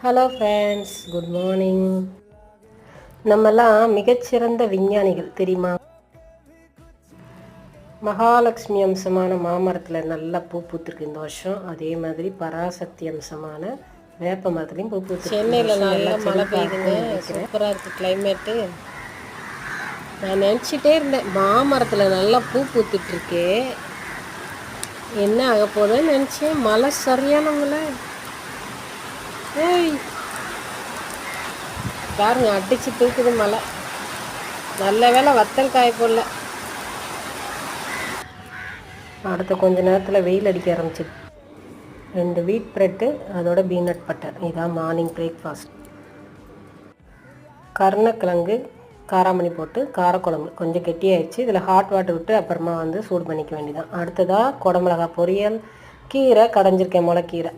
Hello friends, good morning. நம்மெல்லாம் மிகச்சிறந்த விஞ்ஞானிகள் தெரியுமா? மகாலட்சுமி அம்சமான மாமரத்தில் நல்லா பூ பூத்துருக்கு இந்த வருஷம். அதே மாதிரி பராசக்தி அம்சமான வேப்ப மரத்துலையும் பூ பூத்துருக்கு. சென்னையில் நல்லா மழை பெய்யுதுங்க, சூப்பராக இருக்குது கிளைமேட்டு. நான் நினச்சிட்டே இருந்தேன், மாமரத்தில் நல்லா பூ பூத்துட்ருக்கு, என்ன ஆக போகுதுன்னு நினச்சேன். மழை சரியானவங்கள ஏய் பாருங்க, அடிச்சு தூக்குது மழை. நல்ல வேலை வத்தல் காய போடல. அடுத்த கொஞ்ச நேரத்தில் வெயில் அடிக்க ஆரம்பிச்சிது. 2 வீட் ப்ரெட்டு, அதோட பீனட் பட்டர். இதான் மார்னிங் பிரேக்ஃபாஸ்ட். கருணக்கிழங்கு காராமணி போட்டு காரக்குழம்பு கொஞ்சம் கெட்டியாயிடுச்சு. இதில் ஹாட் வாட்டர் விட்டு அப்புறமா சூடு பண்ணிக்க வேண்டியதான். அடுத்ததாக குடமிளகா பொரியல், கீரை கடைஞ்சிருக்கேன், முளைக்கீரை.